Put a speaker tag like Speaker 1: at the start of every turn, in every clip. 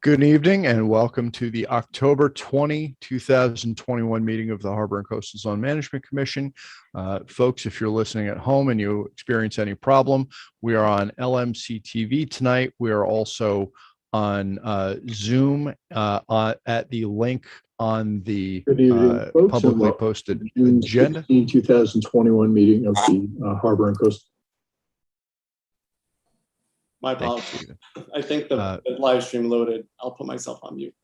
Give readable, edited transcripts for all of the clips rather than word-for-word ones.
Speaker 1: Good evening and welcome to the October 2021 meeting of the Harbor and Coastal Zone Management Commission. Folks, if you're listening at home and you experience any problem, we are on LMC TV tonight. We are also on Zoom at the link on the publicly posted agenda.
Speaker 2: 2021 meeting of the Harbor and Coastal.
Speaker 3: My apologies. I think the live stream loaded. I'll put myself on mute.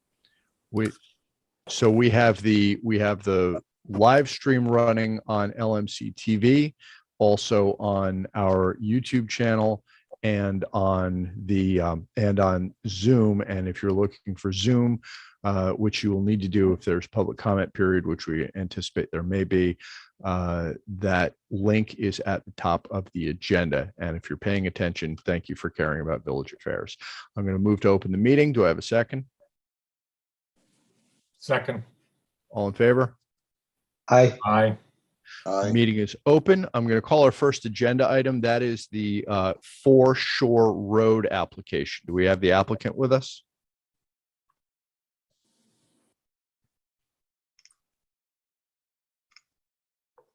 Speaker 1: We have the live stream running on LMC TV, also on our YouTube channel, and on the and on Zoom. And if you're looking for Zoom, which you will need to do if there's public comment period, which we anticipate there may be, that link is at the top of the agenda. And if you're paying attention, thank you for caring about village affairs. I'm going to move to open the meeting. Do I have a second?
Speaker 4: Second.
Speaker 1: All in favor?
Speaker 4: Aye. Aye.
Speaker 1: The meeting is open. I'm going to call our first agenda item. That is the Foreshore Road application. Do we have the applicant with us?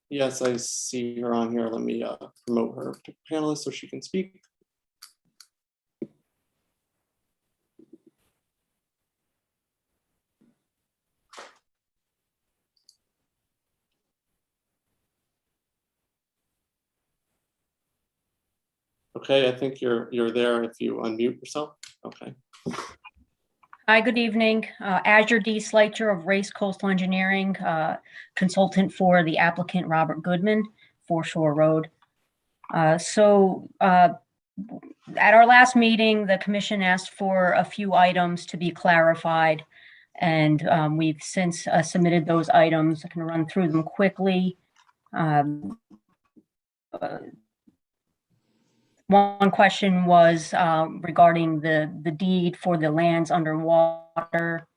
Speaker 3: Yes, I see her on here. Let me promote her to panelist so she can speak. Okay, I think you're there if you unmute yourself. Okay.
Speaker 5: Hi, good evening. Azure D. Sleitcher of Race Coastal Engineering, consultant for the applicant Robert Goodman, Foreshore Road. At our last meeting, the commission asked for a few items to be clarified, and we've since submitted those items. I can run through them quickly. One question was regarding the deed for the lands underwater,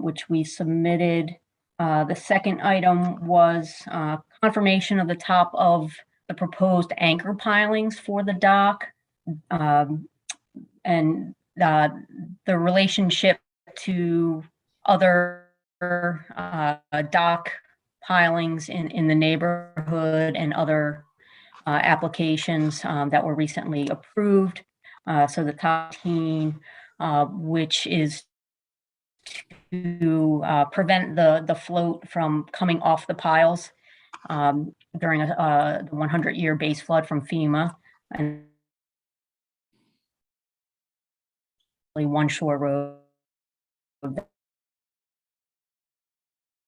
Speaker 5: which we submitted. The second item was confirmation of the top of the proposed anchor pilings for the dock, and the relationship to other dock pilings in the neighborhood and other applications that were recently approved. So the top 18, which is to prevent the float from coming off the piles during the 100-year base flood from FEMA, and One Shore Road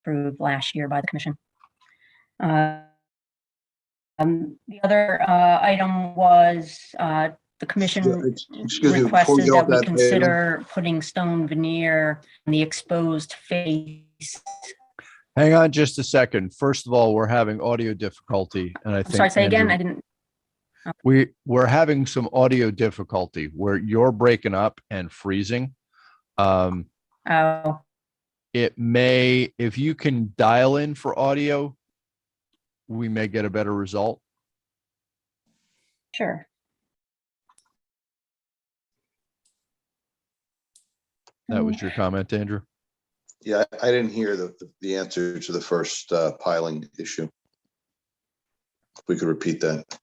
Speaker 5: approved last year by the commission. The other item was the commission requested that we consider putting stone veneer in the exposed face.
Speaker 1: Hang on just a second. First of all, we're having audio difficulty, and I think
Speaker 5: Sorry, say
Speaker 1: Andrew,
Speaker 5: again. I didn't.
Speaker 1: We're having some audio difficulty where you're breaking up and freezing.
Speaker 5: Oh.
Speaker 1: It may, if you can dial in for audio, we may get a better result.
Speaker 5: Sure.
Speaker 1: That was your comment, Andrew?
Speaker 6: Yeah, I didn't hear the answer to the first piling issue. If we could repeat that.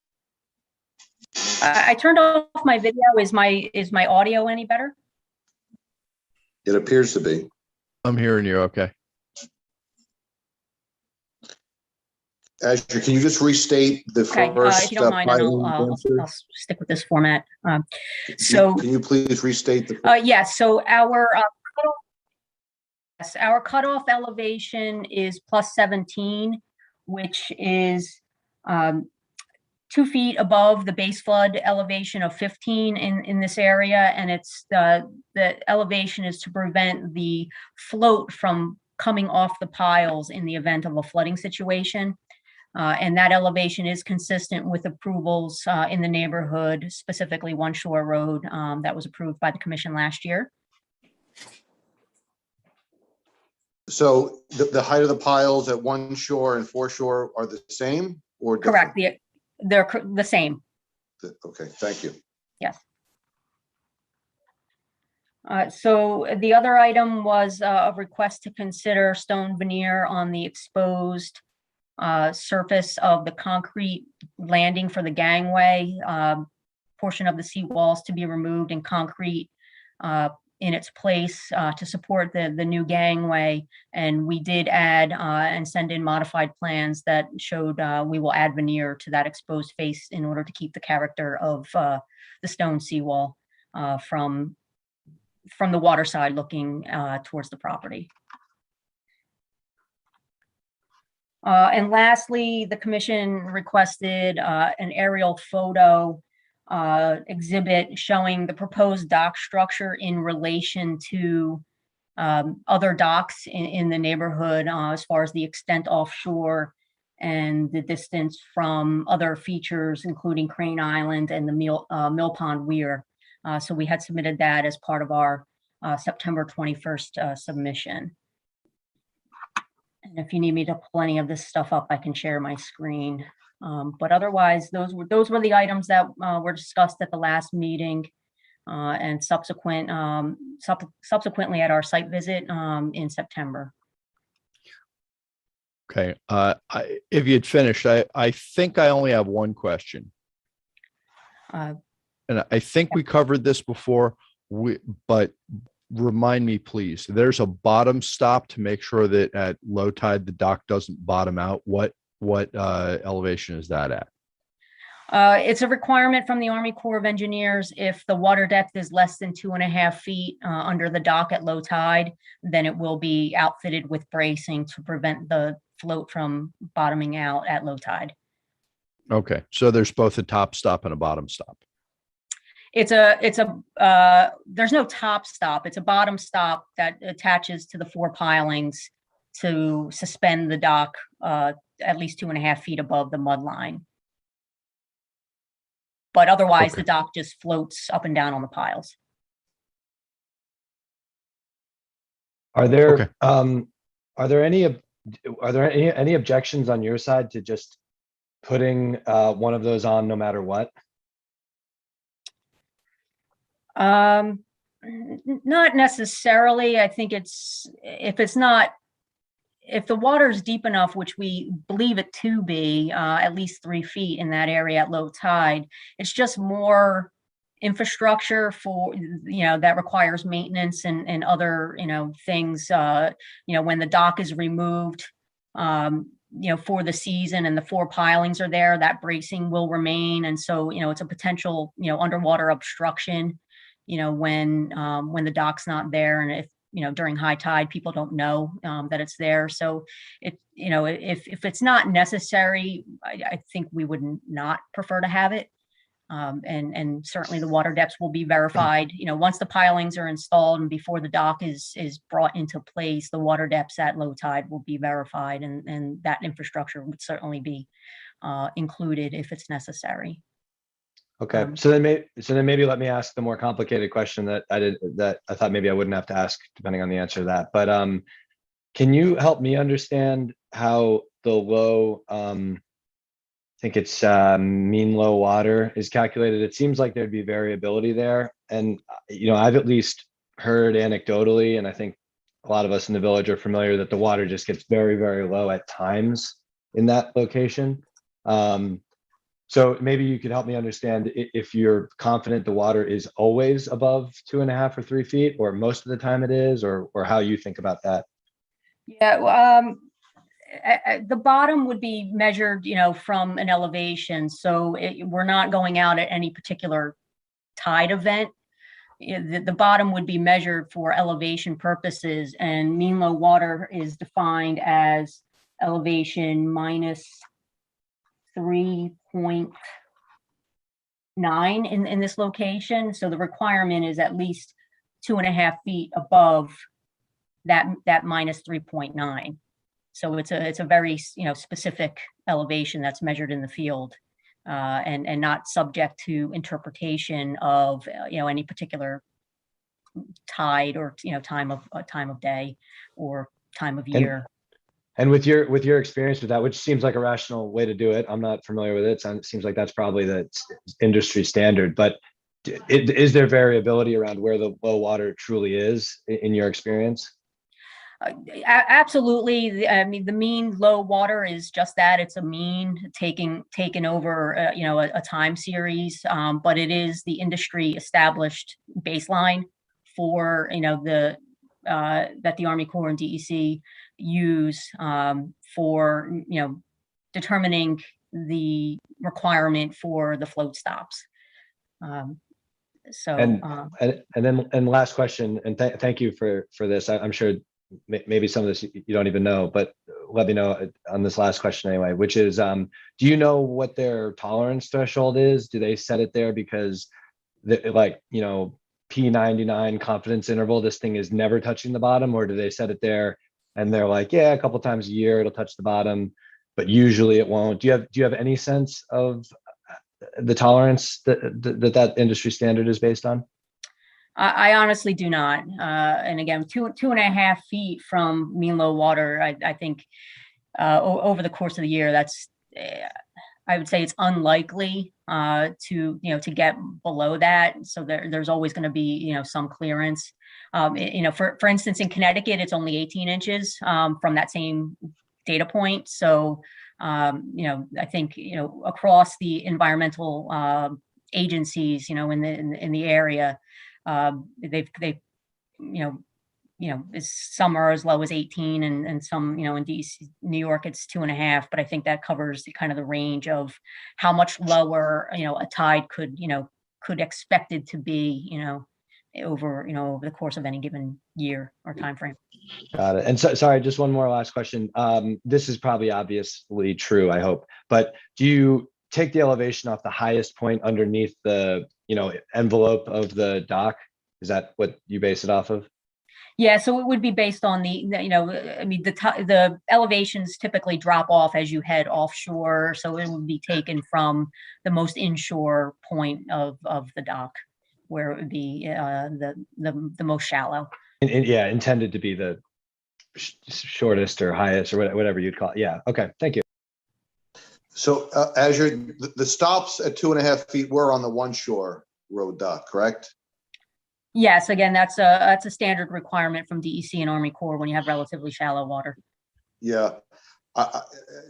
Speaker 5: I turned off my video. Is my audio any better?
Speaker 6: It appears to be.
Speaker 1: I'm hearing you. Okay.
Speaker 6: Azure, can you just restate the first
Speaker 5: if you don't mind, I'll stick with this format. Can
Speaker 6: you please restate the
Speaker 5: yes, so our cutoff elevation is plus 17, which is 2 feet above the base flood elevation of 15 in this area, and it's the elevation is to prevent the float from coming off the piles in the event of a flooding situation. And that elevation is consistent with approvals in the neighborhood, specifically One Shore Road, that was approved by the commission last year.
Speaker 6: So the height of the piles at One Shore and Foreshore are the same, or
Speaker 5: different? Correct. They're the same.
Speaker 6: Okay, thank you.
Speaker 5: Yes. So the other item was a request to consider stone veneer on the exposed surface of the concrete landing for the gangway. Portion of the seawalls to be removed and concrete in its place to support the new gangway. And we did add and send in modified plans that showed we will add veneer to that exposed face in order to keep the character of the stone seawall from the water side looking towards the property. And lastly, the commission requested an aerial photo exhibit showing the proposed dock structure in relation to other docks in the neighborhood as far as the extent offshore and the distance from other features, including Crane Island and the Mill Pond Weir. So we had submitted that as part of our September 21st submission. And if you need me to pull any of this stuff up, I can share my screen. But otherwise, those were the items that were discussed at the last meeting and subsequently at our site visit in September.
Speaker 1: Okay. If you'd finished, I think I only have one question. And I think we covered this before, but remind me, please. There's a bottom stop to make sure that at low tide, the dock doesn't bottom out. What elevation is that at?
Speaker 5: It's a requirement from the Army Corps of Engineers. If the water depth is less than 2.5 feet under the dock at low tide, then it will be outfitted with bracing to prevent the float from bottoming out at low tide.
Speaker 1: Okay, so there's both a top stop and a bottom stop.
Speaker 5: There's no top stop. It's a bottom stop that attaches to the 4 pilings to suspend the dock at least 2.5 feet above the mud line. But otherwise,
Speaker 1: Okay.
Speaker 5: the dock just floats up and down on the piles.
Speaker 4: Are there,
Speaker 1: Okay.
Speaker 4: are there any objections on your side to just putting one of those on no matter what?
Speaker 5: Not necessarily. I think if the water is deep enough, which we believe it to be at least 3 feet in that area at low tide, it's just more infrastructure for, that requires maintenance and other, things, when the dock is removed, for the season and the 4 pilings are there, that bracing will remain. And so, it's a potential, underwater obstruction, when the dock's not there. And if, during high tide, people don't know that it's there. So if it's not necessary, I think we would not prefer to have it. And certainly the water depths will be verified. Once the pilings are installed and before the dock is brought into place, the water depths at low tide will be verified, and that infrastructure would certainly be included if it's necessary.
Speaker 4: Okay, so then maybe let me ask the more complicated question that I thought maybe I wouldn't have to ask, depending on the answer to that. But can you help me understand how the low, I think it's mean low water is calculated? It seems like there'd be variability there, and I've at least heard anecdotally, and I think a lot of us in the village are familiar, that the water just gets very, very low at times in that location. So maybe you could help me understand if you're confident the water is always above 2.5 or 3 feet, or most of the time it is, or how you think about that.
Speaker 5: Yeah, the bottom would be measured, from an elevation. So we're not going out at any particular tide event. The bottom would be measured for elevation purposes, and mean low water is defined as elevation minus 3.9 in this location. So the requirement is at least 2.5 feet above that minus 3.9. So it's a very specific elevation that's measured in the field, and not subject to interpretation of any particular tide or time of day or time of year.
Speaker 4: And with your experience with that, which seems like a rational way to do it, I'm not familiar with it. So it seems like that's probably the industry standard. But Is there variability around where the low water truly is in your experience?
Speaker 5: Absolutely. I mean, the mean low water is just that. It's a mean taken over, a time series. But it is the industry established baseline for, that the Army Corps and DEC use for, determining the requirement for the float stops.
Speaker 4: And last question, and thank you for this. I'm sure maybe some of this you don't even know, but let me know on this last question anyway, which is, do you know what their tolerance threshold is? Do they set it there because P99 confidence interval, this thing is never touching the bottom, or do they set it there and they're like, yeah, a couple times a year it'll touch the bottom, but usually it won't? Do you have any sense of the tolerance that industry standard is based on?
Speaker 5: I honestly do not. And again, 2.5 feet from mean low water, I think over the course of the year, that's I would say it's unlikely to get below that. So there's always going to be some clearance. For instance, in Connecticut, it's only 18 inches from that same data point. So I think across the environmental agencies in the area, they've some are as low as 18 and some in DC, New York, it's 2.5, but I think that covers the kind of the range of how much lower a tide could expected to be over over the course of any given year or time frame.
Speaker 4: Got it. And so, sorry, just one more last question. This is probably obviously true, I hope, but do you take the elevation off the highest point underneath the envelope of the dock? Is that what you base it off of?
Speaker 5: Yeah, so it would be based on the elevations typically drop off as you head offshore, so it would be taken from the most inshore point of the dock, where it would be the most shallow.
Speaker 4: Yeah, intended to be the shortest or highest or whatever you'd call it. Yeah. Okay. Thank you.
Speaker 6: So the stops at 2.5 feet were on the one shore road dock, correct?
Speaker 5: Yes, again, that's a standard requirement from DEC and Army Corps when you have relatively shallow water.
Speaker 6: Yeah,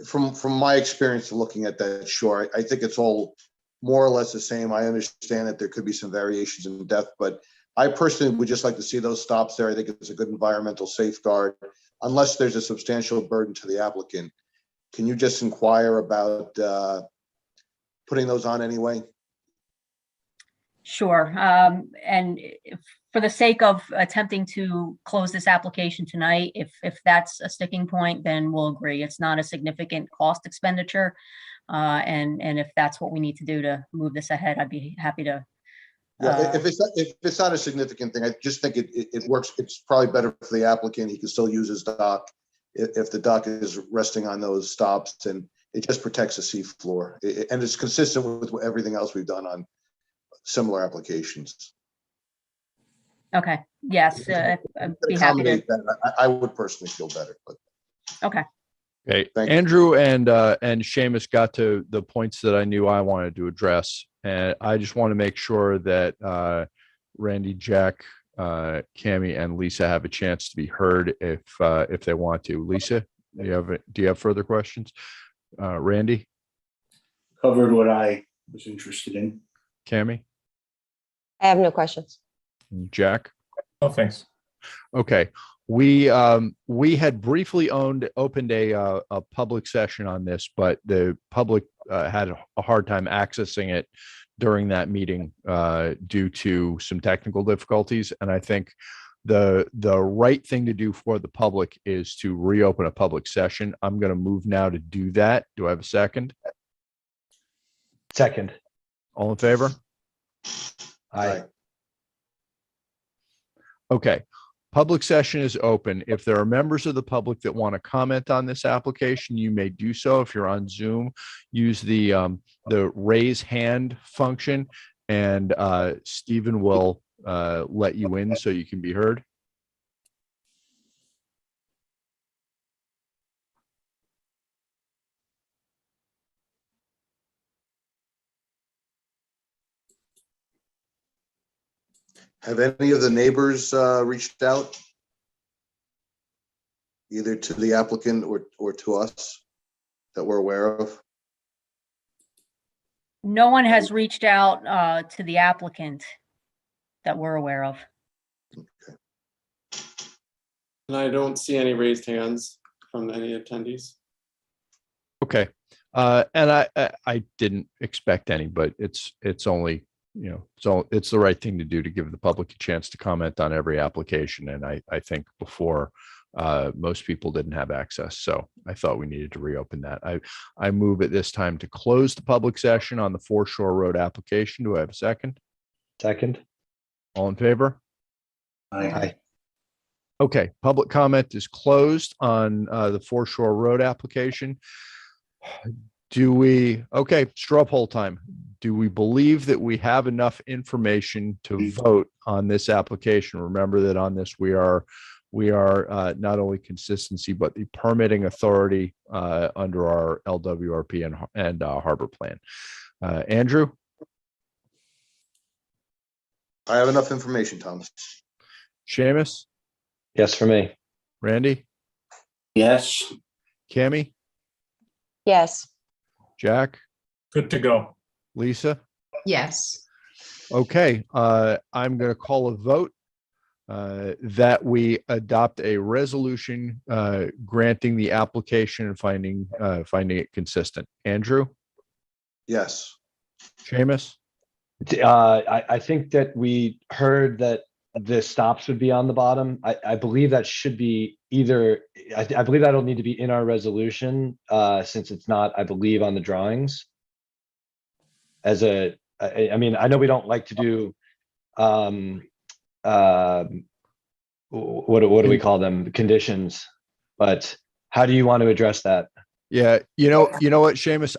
Speaker 6: from my experience looking at that shore, I think it's all more or less the same. I understand that there could be some variations in depth, but I personally would just like to see those stops there. I think it's a good environmental safeguard, unless there's a substantial burden to the applicant. Can you just inquire about putting those on anyway?
Speaker 5: Sure. And for the sake of attempting to close this application tonight, if that's a sticking point, then we'll agree. It's not a significant cost expenditure. And if that's what we need to do to move this ahead, I'd be happy to.
Speaker 6: Yeah, if it's not a significant thing, I just think it works. It's probably better for the applicant. He can still use his dock if the dock is resting on those stops, and it just protects the seafloor. And it's consistent with everything else we've done on similar applications.
Speaker 5: Okay. Yes. I'd be happy to.
Speaker 6: That. I would personally feel better, but.
Speaker 5: Okay.
Speaker 1: Okay,
Speaker 6: Thank you.
Speaker 1: Andrew and Seamus got to the points that I knew I wanted to address, and I just want to make sure that Randy, Jack, Cammie, and Lisa have a chance to be heard if they want to. Lisa, do you have further questions? Randy,
Speaker 7: Covered what I was interested in.
Speaker 1: Cammie,
Speaker 8: I have no questions.
Speaker 1: Jack.
Speaker 7: Oh, thanks.
Speaker 1: Okay. We had briefly opened a public session on this, but the public had a hard time accessing it during that meeting due to some technical difficulties. And I think the right thing to do for the public is to reopen a public session. I'm going to move now to do that. Do I have a second?
Speaker 4: Second.
Speaker 1: All in favor?
Speaker 4: Aye.
Speaker 1: Okay. Public session is open. If there are members of the public that want to comment on this application, you may do so. If you're on Zoom, use the raise hand function, and Stephen will let you in so you can be heard.
Speaker 6: Have any of the neighbors reached out? Either to the applicant or to us that we're aware of?
Speaker 5: No one has reached out to the applicant that we're aware of.
Speaker 3: And I don't see any raised hands from any attendees.
Speaker 1: Okay. And I didn't expect any, but it's only, so it's the right thing to do to give the public a chance to comment on every application. And I think before most people didn't have access. So I thought we needed to reopen that. I move at this time to close the public session on the Foreshore Road application. Do I have a second?
Speaker 4: Second.
Speaker 1: All in favor?
Speaker 4: Aye.
Speaker 1: Okay, public comment is closed on the Foreshore Road application. Okay, straw poll time. Do we believe that we have enough information to vote on this application? Remember that on this, we are not only consistency, but the permitting authority under our LWRP and harbor plan. Andrew?
Speaker 6: I have enough information, Thomas.
Speaker 1: Seamus?
Speaker 4: Yes, for me.
Speaker 1: Randy?
Speaker 7: Yes.
Speaker 1: Cammie?
Speaker 8: Yes.
Speaker 1: Jack?
Speaker 7: Good to go.
Speaker 1: Lisa?
Speaker 9: Yes.
Speaker 1: Okay, I'm going to call a vote that we adopt a resolution granting the application and finding it consistent. Andrew?
Speaker 6: Yes.
Speaker 1: Seamus?
Speaker 4: I think that we heard that the stops would be on the bottom. I believe that should be either, I believe that'll need to be in our resolution since it's not, I believe, on the drawings. I mean, I know we don't like to do, what do we call them? Conditions, but how do you want to address that?
Speaker 1: Yeah, you know what, Seamus,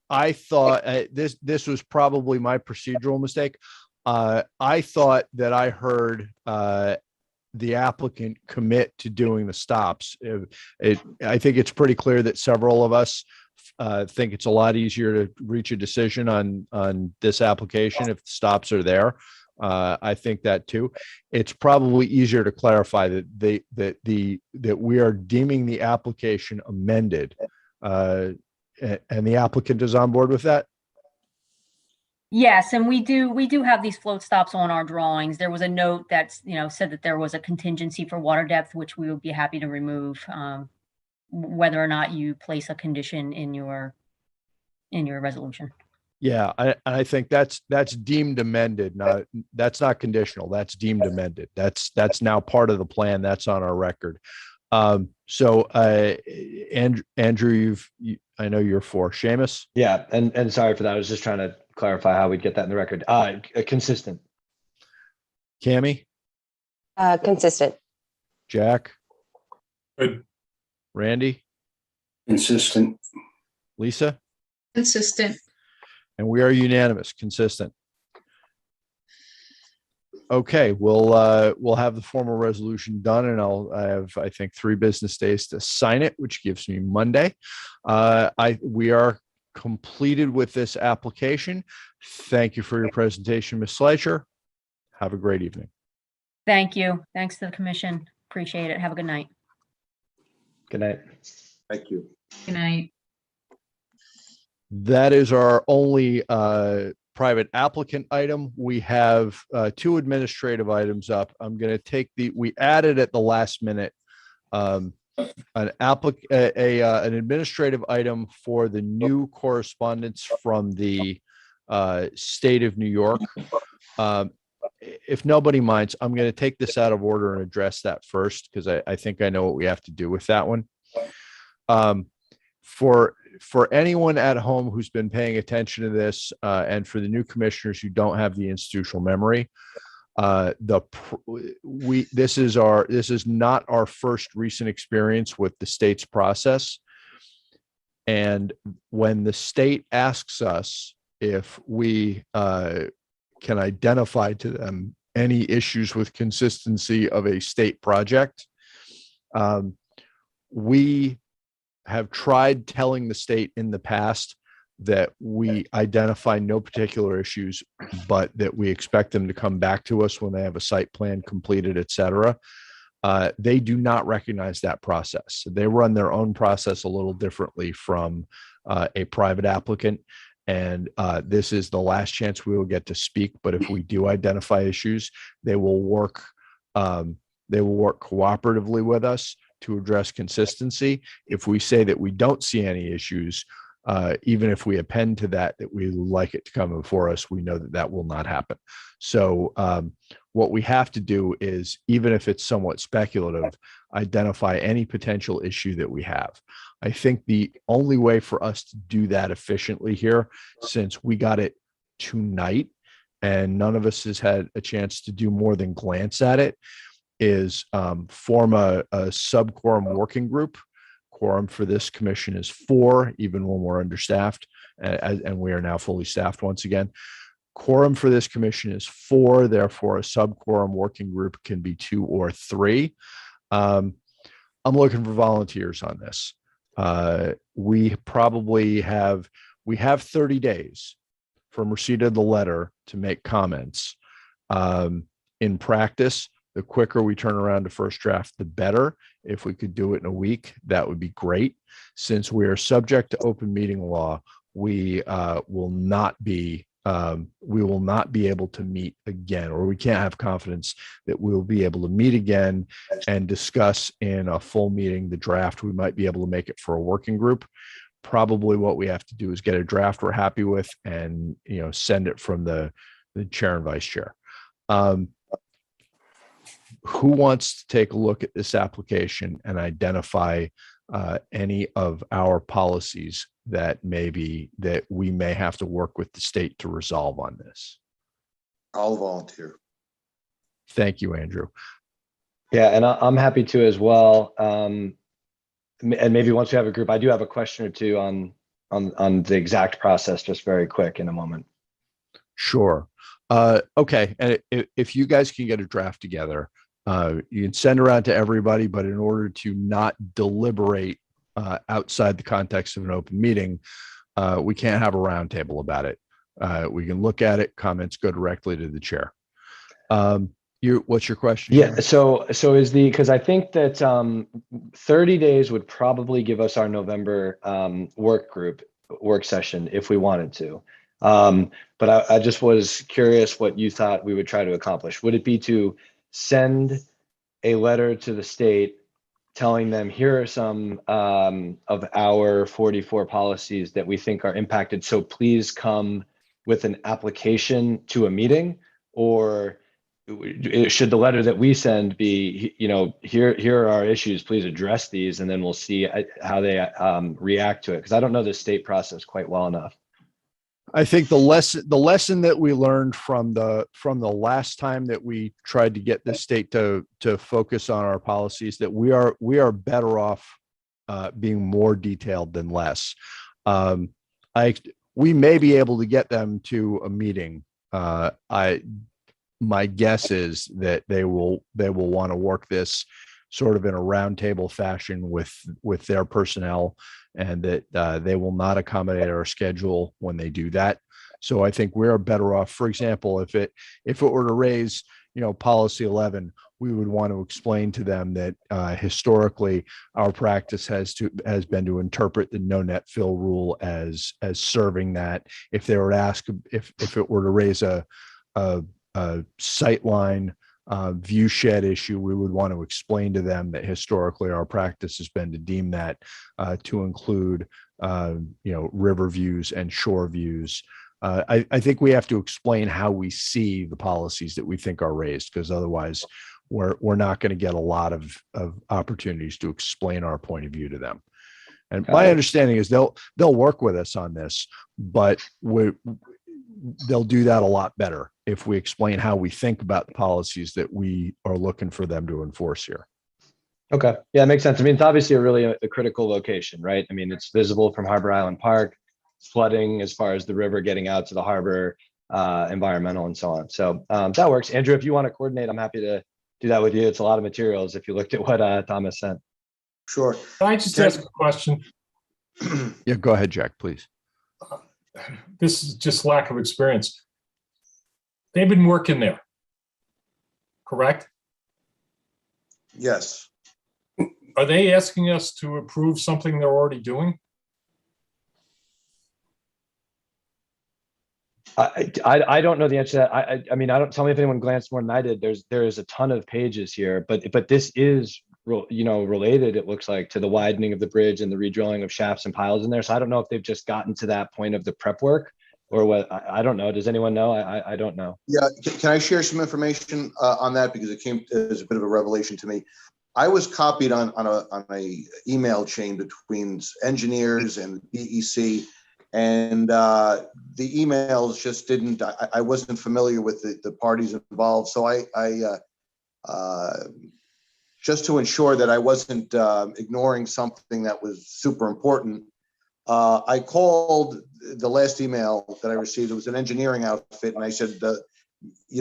Speaker 1: I thought this was probably my procedural mistake. I thought that I heard the applicant commit to doing the stops. I think it's pretty clear that several of us think it's a lot easier to reach a decision on this application if the stops are there. I think that too. It's probably easier to clarify that we are deeming the application amended, and the applicant is on board with that.
Speaker 5: Yes, and we do have these float stops on our drawings. There was a note that's, said that there was a contingency for water depth, which we would be happy to remove, whether or not you place a condition in your resolution.
Speaker 1: Yeah, I think that's deemed amended. That's not conditional. That's deemed amended. That's now part of the plan. That's on our record. So Andrew, I know you're for. Seamus?
Speaker 4: Yeah, and sorry for that. I was just trying to clarify how we'd get that in the record. Consistent.
Speaker 1: Cammie?
Speaker 8: Consistent.
Speaker 1: Jack?
Speaker 7: Good.
Speaker 1: Randy?
Speaker 7: Consistent.
Speaker 1: Lisa?
Speaker 9: Consistent.
Speaker 1: And we are unanimous, consistent. Okay, we'll have the formal resolution done, and I have, I think, 3 business days to sign it, which gives me Monday. We are completed with this application. Thank you for your presentation, Ms. Schleicher. Have a great evening.
Speaker 5: Thank you. Thanks to the commission. Appreciate it. Have a good night.
Speaker 4: Good night.
Speaker 6: Thank you.
Speaker 9: Good night.
Speaker 1: That is our only private applicant item. We have 2 administrative items up. I'm going to take we added at the last minute an administrative item for the new correspondence from the state of New York. If nobody minds, I'm going to take this out of order and address that first, because I think I know what we have to do with that one. For anyone at home who's been paying attention to this, and for the new commissioners who don't have the institutional memory, this is not our first recent experience with the state's process. And when the state asks us if we can identify to them any issues with consistency of a state project, we have tried telling the state in the past that we identify no particular issues, but that we expect them to come back to us when they have a site plan completed, et cetera. They do not recognize that process. They run their own process a little differently from a private applicant. And this is the last chance we will get to speak. But if we do identify issues, they will work cooperatively with us to address consistency. If we say that we don't see any issues, even if we append to that we like it to come before us, we know that that will not happen. So what we have to do is, even if it's somewhat speculative, identify any potential issue that we have. I think the only way for us to do that efficiently here, since we got it tonight and none of us has had a chance to do more than glance at it, is form a sub-quorum working group. Quorum for this commission is 4, even when we're understaffed, and we are now fully staffed once again. Quorum for this commission is 4, therefore a sub-quorum working group can be 2 or 3. I'm looking for volunteers on this. We probably have 30 days from receipt of the letter to make comments. In practice, the quicker we turn around to first draft, the better. If we could do it in a week, that would be great. Since we are subject to open meeting law, we will not be able to meet again, or we can't have confidence that we'll be able to meet again and discuss in a full meeting the draft. We might be able to make it for a working group. Probably what we have to do is get a draft we're happy with and, send it from the chair and vice chair. Who wants to take a look at this application and identify any of our policies that we may have to work with the state to resolve on this?
Speaker 6: I'll volunteer.
Speaker 1: Thank you, Andrew.
Speaker 4: Yeah, and I'm happy to as well. And maybe once we have a group, I do have a question or two on the exact process, just very quick in a moment.
Speaker 1: Sure. Okay. And if you guys can get a draft together, you can send around to everybody, but in order to not deliberate outside the context of an open meeting, we can't have a roundtable about it. We can look at it, comments go directly to the chair. What's your question?
Speaker 4: Yeah, so because I think that 30 days would probably give us our November work session if we wanted to. But I just was curious what you thought we would try to accomplish. Would it be to send a letter to the state telling them, here are some of our 44 policies that we think are impacted, so please come with an application to a meeting? Or should the letter that we send be, here are our issues, please address these, and then we'll see how they react to it? Because I don't know the state process quite well enough.
Speaker 1: I think the lesson that we learned from the last time that we tried to get the state to focus on our policies, that we are better off being more detailed than less. We may be able to get them to a meeting. My guess is that they will want to work this sort of in a roundtable fashion with their personnel, and that they will not accommodate our schedule when they do that. So I think we're better off. For example, if it were to raise, policy 11, we would want to explain to them that historically our practice has been to interpret the no net fill rule as serving that. If they were to ask if it were to raise a sightline view shed issue, we would want to explain to them that historically our practice has been to deem that to include river views and shore views. I think we have to explain how we see the policies that we think are raised, because otherwise we're not going to get a lot of opportunities to explain our point of view to them. And my understanding is they'll work with us on this, but they'll do that a lot better if we explain how we think about the policies that we are looking for them to enforce here.
Speaker 4: Okay. Yeah, it makes sense. I mean, it's obviously a critical location, right? I mean, it's visible from Harbor Island Park, flooding as far as the river getting out to the harbor, environmental and so on. So that works. Andrew, if you want to coordinate, I'm happy to do that with you. It's a lot of materials if you looked at what Thomas sent.
Speaker 6: Sure.
Speaker 10: Can I just ask a question?
Speaker 1: Yeah, go ahead, Jack, please.
Speaker 10: this is just lack of experience. They've been working there, correct?
Speaker 6: Yes.
Speaker 10: Are they asking us to approve something they're already doing?
Speaker 4: I don't know the answer to that. I mean, I don't, tell me if anyone glanced more than I did. There is a ton of pages here, but this is, related, it looks like, to the widening of the bridge and the redrilling of shafts and piles in there. So I don't know if they've just gotten to that point of the prep work or what. I don't know. Does anyone know? I don't know.
Speaker 6: Yeah, can I share some information on that, because it came as a bit of a revelation to me. I was copied on a email chain between engineers and DEC, and the emails just didn't. I wasn't familiar with the parties involved, so I just to ensure that I wasn't ignoring something that was super important, I called the last email that I received. It was an engineering outfit, and I said,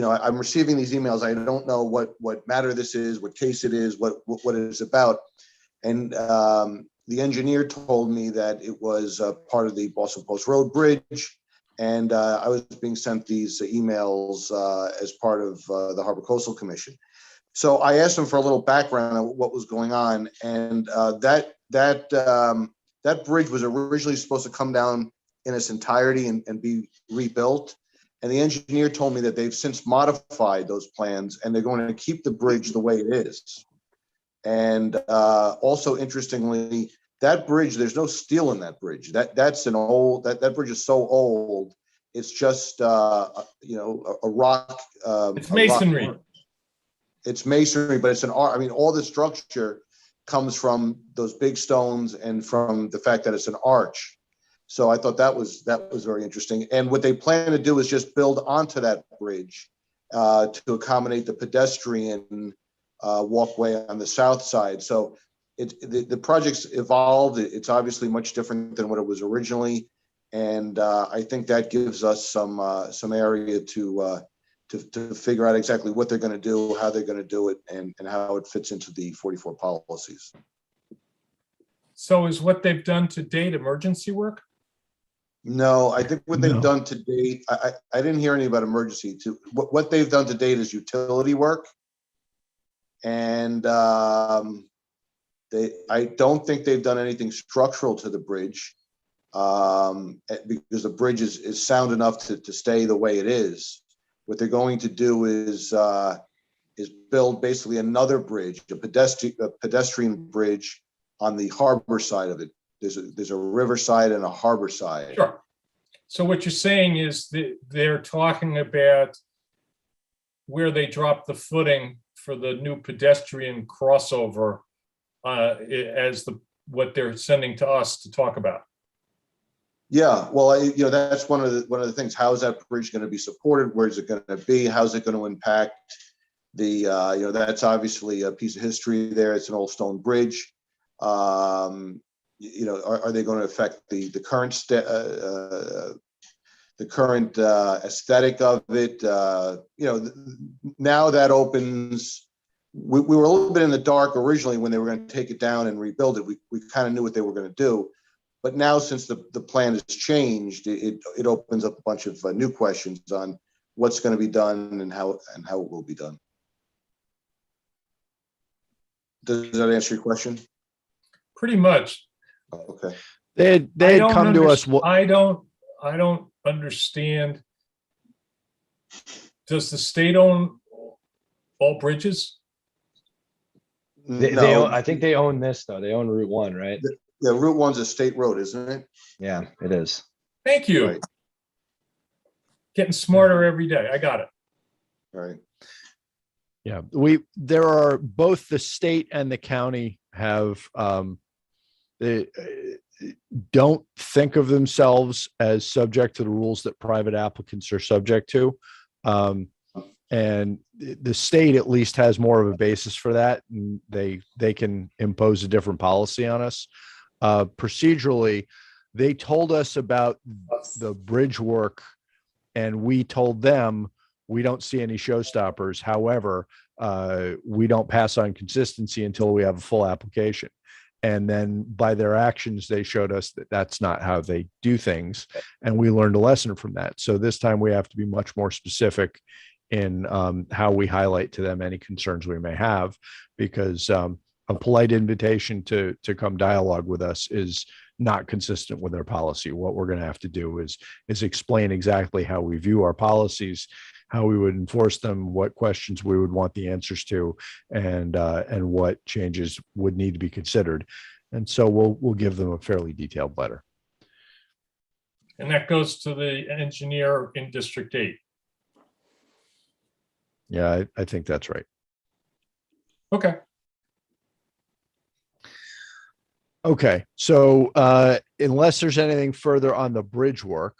Speaker 6: I'm receiving these emails. I don't know what matter this is, what case it is, what it is about. And the engineer told me that it was part of the Boston Post Road Bridge, and I was being sent these emails as part of the Harbor Coastal Commission. So I asked him for a little background on what was going on, and that bridge was originally supposed to come down in its entirety and be rebuilt. And the engineer told me that they've since modified those plans, and they're going to keep the bridge the way it is. And also, interestingly, that bridge, there's no steel in that bridge. That's an old, that bridge is so old, it's just a rock.
Speaker 10: It's masonry.
Speaker 6: It's masonry, but it's an art. I mean, all the structure comes from those big stones and from the fact that it's an arch. So I thought that was very interesting. And what they plan to do is just build onto that bridge to accommodate the pedestrian walkway on the south side. So the project's evolved. It's obviously much different than what it was originally, and I think that gives us some area to figure out exactly what they're going to do, how they're going to do it, and how it fits into the 44 policies.
Speaker 10: So is what they've done to date emergency work?
Speaker 6: No, I think what they've done to date, I didn't hear any about emergency. What they've done to date is utility work, and I don't think they've done anything structural to the bridge, because the bridge is sound enough to stay the way it is. What they're going to do is build basically another bridge, a pedestrian bridge on the harbor side of it. There's a river side and a harbor side.
Speaker 10: Sure. So what you're saying is that they're talking about where they drop the footing for the new pedestrian crossover as what they're sending to us to talk about.
Speaker 6: Yeah, well, that's one of the things. How is that bridge going to be supported? Where is it going to be? How's it going to impact the? That's obviously a piece of history there. It's an old stone bridge. Are they going to affect the current aesthetic of it? Now that opens. We were a little bit in the dark originally when they were going to take it down and rebuild it. We kind of knew what they were going to do. But now, since the plan has changed, it opens up a bunch of new questions on what's going to be done and how it will be done. Does that answer your question?
Speaker 10: Pretty much.
Speaker 6: Okay.
Speaker 1: They had come to us.
Speaker 10: I don't understand. Does the state own all bridges?
Speaker 4: They own, I think they own this though. They own Route 1, right?
Speaker 6: Yeah, Route 1's a state road, isn't it?
Speaker 4: Yeah, it is.
Speaker 10: Thank you.
Speaker 6: Right.
Speaker 10: Getting smarter every day. I got it.
Speaker 6: Right.
Speaker 1: Yeah, there are both the state and the county have they don't think of themselves as subject to the rules that private applicants are subject to. And the state at least has more of a basis for that, and they can impose a different policy on us. Procedurally, they told us about the bridge work, and we told them we don't see any showstoppers. However, we don't pass on consistency until we have a full application. And then by their actions, they showed us that that's not how they do things. And we learned a lesson from that. So this time we have to be much more specific in how we highlight to them any concerns we may have, because a polite invitation to come dialogue with us is not consistent with our policy. What we're going to have to do is explain exactly how we view our policies, how we would enforce them, what questions we would want the answers to, and what changes would need to be considered. And so we'll give them a fairly detailed letter.
Speaker 10: And that goes to the engineer in District 8.
Speaker 1: Yeah, I think that's right.
Speaker 10: Okay.
Speaker 1: Okay, so unless there's anything further on the bridge work,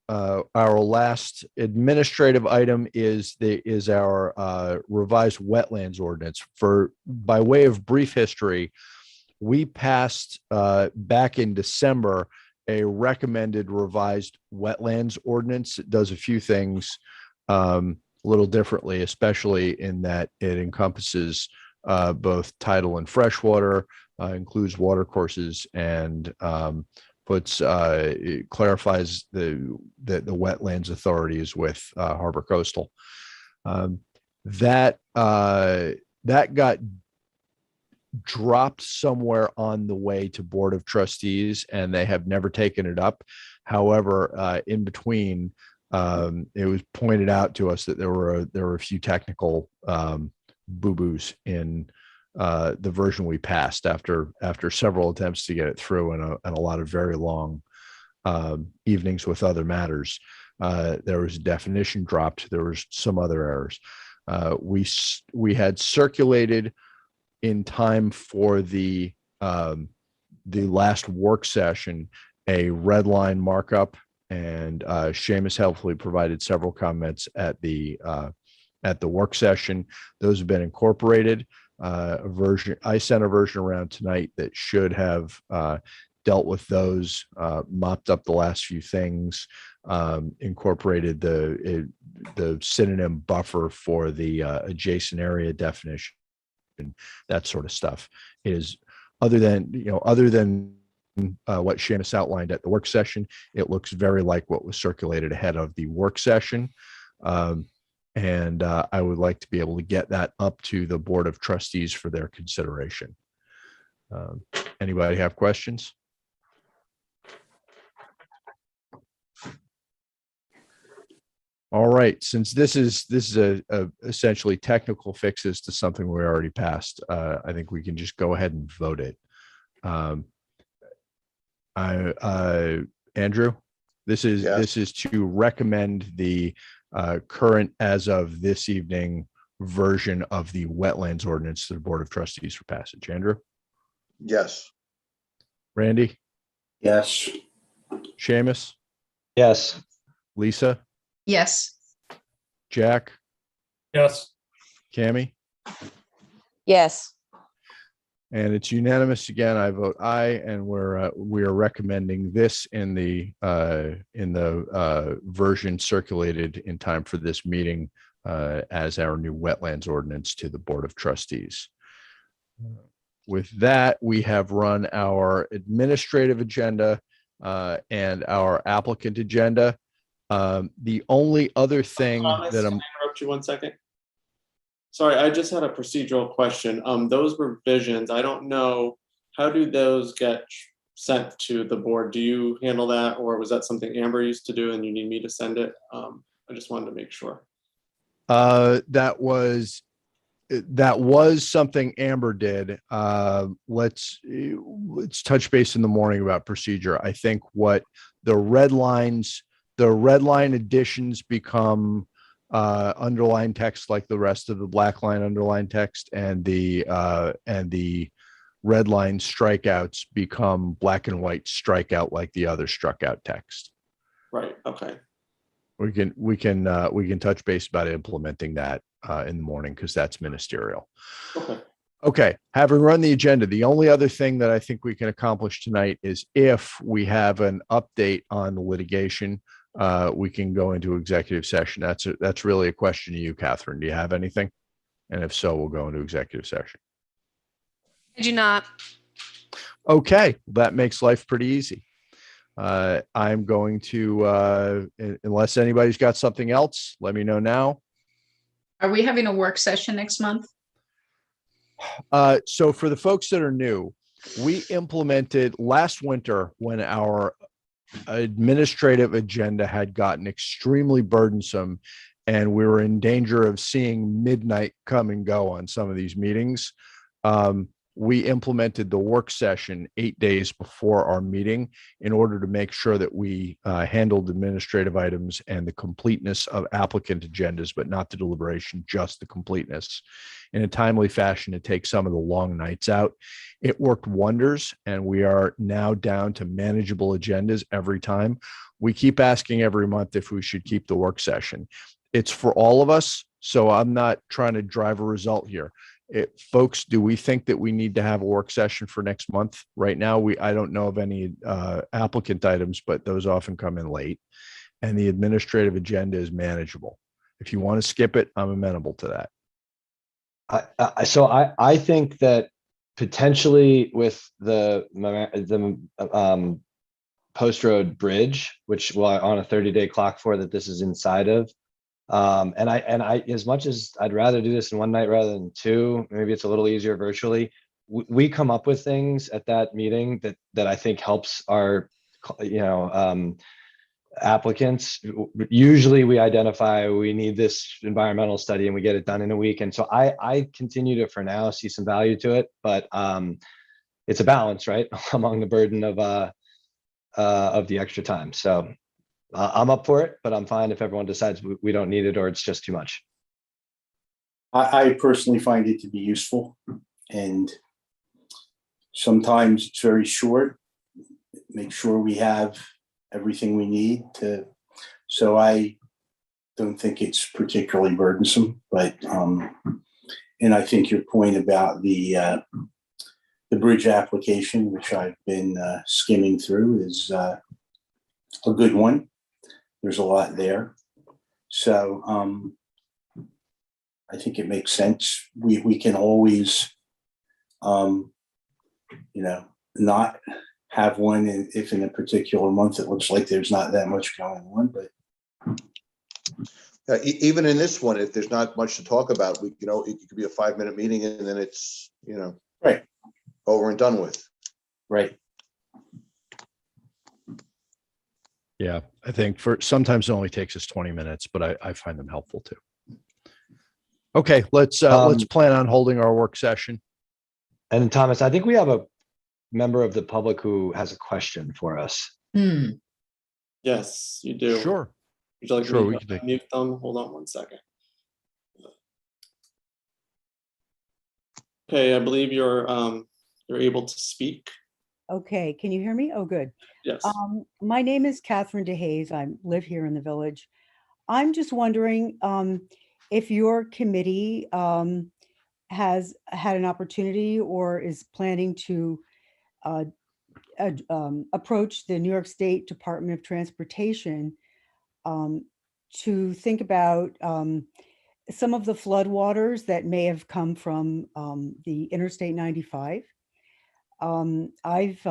Speaker 1: our last administrative item is our revised wetlands ordinance. By way of brief history, we passed back in December a recommended revised wetlands ordinance. It does a few things a little differently, especially in that it encompasses both tidal and freshwater, includes water courses, and it clarifies the wetlands authorities with Harbor Coastal. That got dropped somewhere on the way to Board of Trustees, and they have never taken it up. However, in between, it was pointed out to us that there were a few technical boo-boos in the version we passed after several attempts to get it through and a lot of very long evenings with other matters. There was a definition dropped. There was some other errors. We had circulated in time for the last work session a red line markup, and Seamus helpfully provided several comments at the work session. Those have been incorporated. I sent a version around tonight that should have dealt with those, mopped up the last few things, incorporated the synonym buffer for the adjacent area definition, that sort of stuff. Is other than what Seamus outlined at the work session, it looks very like what was circulated ahead of the work session. And I would like to be able to get that up to the Board of Trustees for their consideration. Anybody have questions? All right, since this is essentially technical fixes to something we already passed, I think we can just go ahead and vote it. Andrew, this is to recommend the current as of this evening version of the wetlands ordinance to the Board of Trustees for passage. Andrew?
Speaker 6: Yes.
Speaker 1: Randy?
Speaker 7: Yes.
Speaker 1: Seamus?
Speaker 4: Yes.
Speaker 1: Lisa?
Speaker 9: Yes.
Speaker 1: Jack?
Speaker 10: Yes.
Speaker 1: Cammie?
Speaker 8: Yes.
Speaker 1: And it's unanimous again. I vote aye, and we are recommending this in the version circulated in time for this meeting as our new wetlands ordinance to the Board of Trustees. With that, we have run our administrative agenda and our applicant agenda. The only other thing
Speaker 3: Thomas,
Speaker 1: that
Speaker 3: can I interrupt you 1 second? Sorry, I just had a procedural question. Those revisions, I don't know, how do those get sent to the board? Do you handle that, or was that something Amber used to do and you need me to send it? I just wanted to make sure.
Speaker 1: That was something Amber did. Let's touch base in the morning about procedure. I think what the red line additions become underlined text like the rest of the black line underlined text, and the red line strikeouts become black and white strikeout like the other struck out text.
Speaker 3: Right. Okay.
Speaker 1: We can touch base about implementing that in the morning, because that's ministerial.
Speaker 3: Okay.
Speaker 1: Okay, having run the agenda, the only other thing that I think we can accomplish tonight is if we have an update on the litigation, we can go into executive session. That's really a question to you, Catherine. Do you have anything? And if so, we'll go into executive session.
Speaker 11: I do not.
Speaker 1: Okay, that makes life pretty easy. I'm going to, unless anybody's got something else, let me know now.
Speaker 9: Are we having a work session next month?
Speaker 1: So for the folks that are new, we implemented last winter when our administrative agenda had gotten extremely burdensome and we were in danger of seeing midnight come and go on some of these meetings. We implemented the work session 8 days before our meeting in order to make sure that we handled administrative items and the completeness of applicant agendas, but not the deliberation, just the completeness in a timely fashion to take some of the long nights out. It worked wonders, and we are now down to manageable agendas every time. We keep asking every month if we should keep the work session. It's for all of us, so I'm not trying to drive a result here. Folks, do we think that we need to have a work session for next month? Right now, I don't know of any applicant items, but those often come in late, and the administrative agenda is manageable. If you want to skip it, I'm amenable to that.
Speaker 4: I think that potentially with the Post Road Bridge, which we're on a 30-day clock for, that this is inside of. And I, as much as I'd rather do this in one night rather than two, maybe it's a little easier virtually. We come up with things at that meeting that I think helps our, applicants. Usually we identify we need this environmental study and we get it done in a week. And so I continue to, for now, see some value to it, but it's a balance, right, among the burden of the extra time. So I'm up for it, but I'm fine if everyone decides we don't need it or it's just too much.
Speaker 7: I personally find it to be useful, and sometimes it's very short. Make sure we have everything we need to. So I don't think it's particularly burdensome, but and I think your point about the bridge application, which I've been skimming through, is a good one. There's a lot there. So I think it makes sense. We can always, not have one if in a particular month it looks like there's not that much going on. But
Speaker 6: Even in this one, if there's not much to talk about, it could be a 5-minute meeting and then it's,
Speaker 7: right,
Speaker 6: over and done with.
Speaker 7: Right.
Speaker 1: Yeah, I think sometimes it only takes us 20 minutes, but I find them helpful too. Okay, let's plan on holding our work session.
Speaker 4: And Thomas, I think we have a member of the public who has a question for us.
Speaker 3: Yes, you do.
Speaker 1: Sure.
Speaker 3: Would you like
Speaker 1: Sure,
Speaker 3: me
Speaker 1: we
Speaker 3: to
Speaker 1: can
Speaker 3: mute them? Hold on one second. Okay, I believe you're able to speak.
Speaker 12: Okay, can you hear me? Oh, good.
Speaker 3: Yes.
Speaker 12: My name is Catherine DeHaze. I live here in the village. I'm just wondering if your committee has had an opportunity or is planning to approach the New York State Department of Transportation to think about some of the floodwaters that may have come from the Interstate 95. I've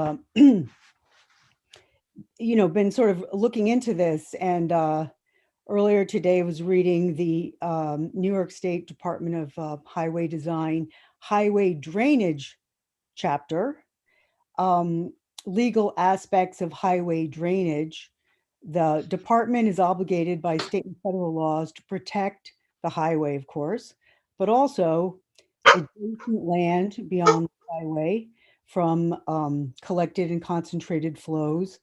Speaker 12: been sort of looking into this, and earlier today was reading the New York State Department of Highway Design Highway Drainage Chapter, legal aspects of highway drainage. The department is obligated by state and federal laws to protect the highway, of course, but also adjacent land beyond the highway from collected and concentrated flows,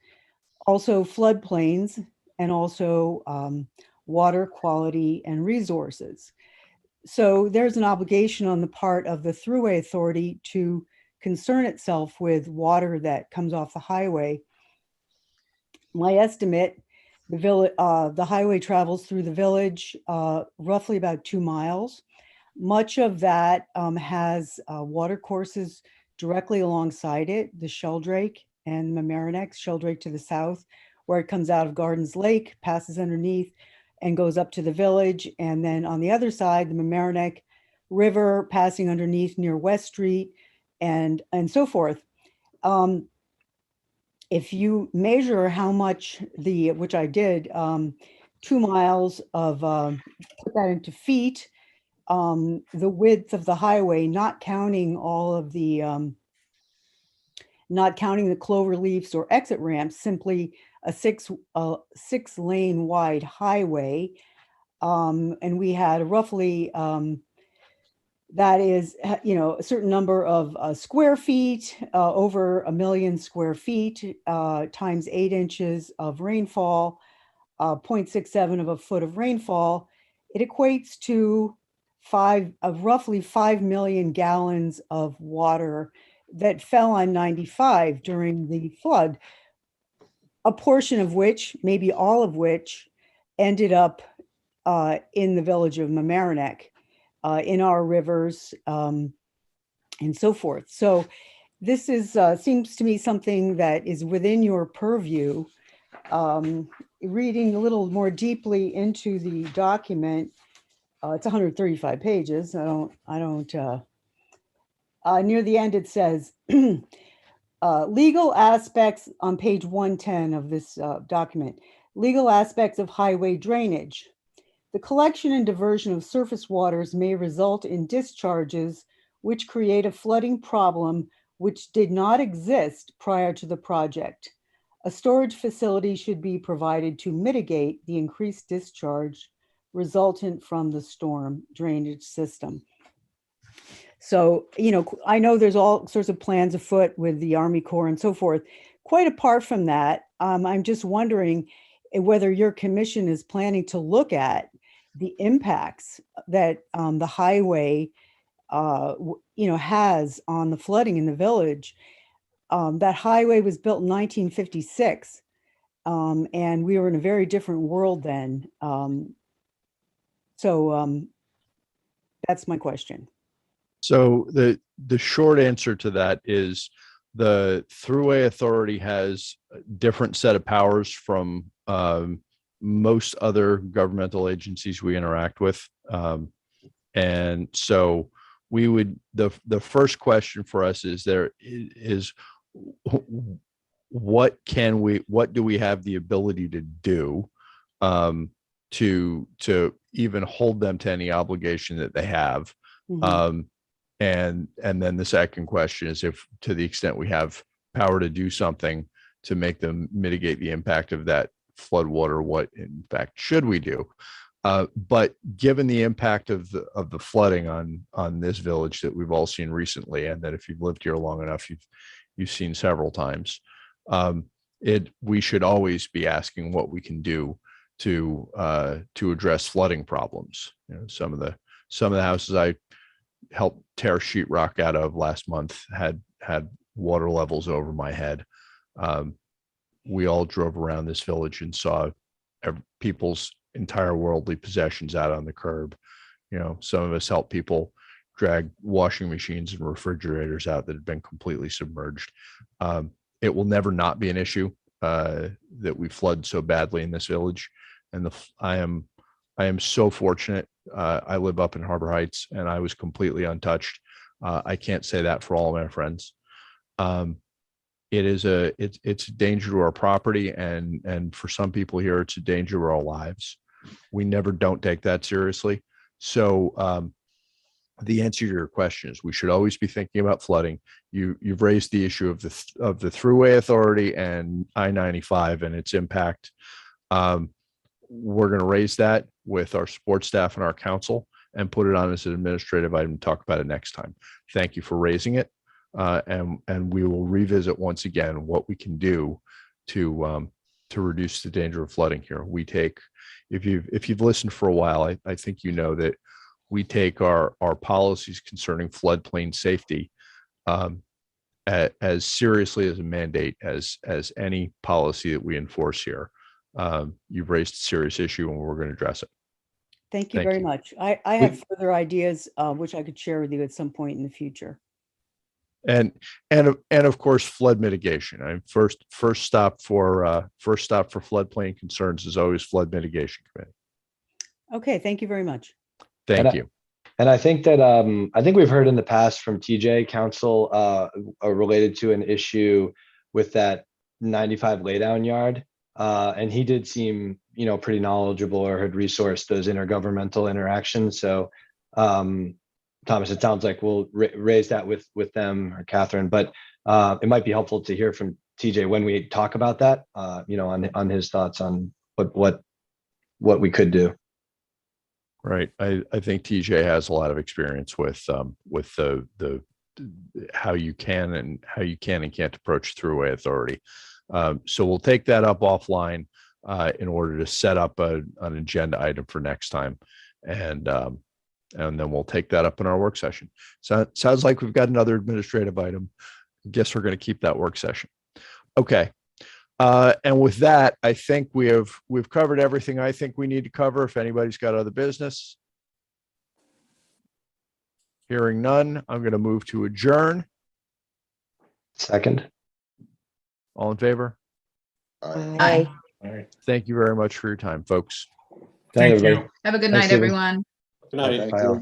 Speaker 12: also floodplains, and also water quality and resources. So there's an obligation on the part of the Thruway Authority to concern itself with water that comes off the highway. My estimate, the highway travels through the village roughly about 2 miles. Much of that has water courses directly alongside it, the Sheldrake and Mamaroneck, Sheldrake to the south, where it comes out of Gardens Lake, passes underneath, and goes up to the village. And then on the other side, the Mamaroneck River passing underneath near West Street and so forth. If you measure how much which I did, 2 miles of, put that into feet, the width of the highway, not counting all of the, not counting the clover leaves or exit ramps, simply a 6-lane wide highway. And we had roughly, that is, a certain number of square feet, over 1 million square feet, times 8 inches of rainfall, 0.67 of a foot of rainfall. It equates to roughly 5 million gallons of water that fell on 95 during the flood, a portion of which, maybe all of which, ended up in the village of Mamaroneck, in our rivers, and so forth. So this is seems to me something that is within your purview. Reading a little more deeply into the document, it's 135 pages. Near the end, it says, legal aspects on page 110 of this document, legal aspects of highway drainage. The collection and diversion of surface waters may result in discharges which create a flooding problem which did not exist prior to the project. A storage facility should be provided to mitigate the increased discharge resultant from the storm drainage system. So, I know there's all sorts of plans afoot with the Army Corps and so forth. Quite apart from that, I'm just wondering whether your commission is planning to look at the impacts that the highway, has on the flooding in the village. That highway was built in 1956, and we were in a very different world then. So that's my question.
Speaker 1: So the short answer to that is the Thruway Authority has a different set of powers from most other governmental agencies we interact with. And so we would, the first question for us is what do we have the ability to do to even hold them to any obligation that they have?
Speaker 12: Mhm.
Speaker 1: And then the second question is, if to the extent we have power to do something to make them mitigate the impact of that flood water, what in fact should we do? But given the impact of the flooding on this village that we've all seen recently, and that if you've lived here long enough, you've seen several times, we should always be asking what we can do to address flooding problems. Some of the houses I helped tear sheetrock out of last month had water levels over my head. We all drove around this village and saw people's entire worldly possessions out on the curb. Some of us helped people drag washing machines and refrigerators out that had been completely submerged. It will never not be an issue that we flood so badly in this village. And I am so fortunate. I live up in Harbor Heights and I was completely untouched. I can't say that for all of my friends. It's a danger to our property, and for some people here, it's a danger to our lives. We never don't take that seriously. So the answer to your question is we should always be thinking about flooding. You've raised the issue of the Thruway Authority and I-95 and its impact. We're going to raise that with our support staff and our council and put it on as an administrative item to talk about it next time. Thank you for raising it. And we will revisit once again what we can do to reduce the danger of flooding here. We take, if you've listened for a while, I think you know that we take our policies concerning floodplain safety as seriously as a mandate as any policy that we enforce here. You've raised a serious issue and we're going to address it.
Speaker 12: Thank you very much. I have further ideas which I could share with you at some point in the future.
Speaker 1: And of course, flood mitigation. First stop for floodplain concerns is always flood mitigation committee.
Speaker 12: Okay, thank you very much.
Speaker 1: Thank you.
Speaker 4: And I think that I think we've heard in the past from TJ Council related to an issue with that 95 laydown yard. And he did seem, you know, pretty knowledgeable or had resourced those intergovernmental interactions. So Thomas, it sounds like we'll raise that with them or Catherine, but it might be helpful to hear from TJ when we talk about that, you know, on his thoughts on what we could do.
Speaker 1: Right. I think TJ has a lot of experience with the how you can and can't approach throughway authority. So we'll take that up offline in order to set up an agenda item for next time, and then we'll take that up in our work session. So it sounds like we've got another administrative item. I guess we're going to keep that work session. Okay. And with that, I think we've covered everything I think we need to cover. If anybody's got other business. Hearing none, I'm going to move to adjourn.
Speaker 4: Second.
Speaker 1: All in favor?
Speaker 8: Aye.
Speaker 10: All right.
Speaker 1: Thank you very much for your time, folks.
Speaker 10: Thank
Speaker 4: everybody.
Speaker 10: you.
Speaker 9: Have a good
Speaker 4: Thanks,
Speaker 9: night,
Speaker 4: Stephen.
Speaker 9: everyone.
Speaker 3: Good night.
Speaker 6: Thank
Speaker 4: Bye,
Speaker 6: you.
Speaker 4: all.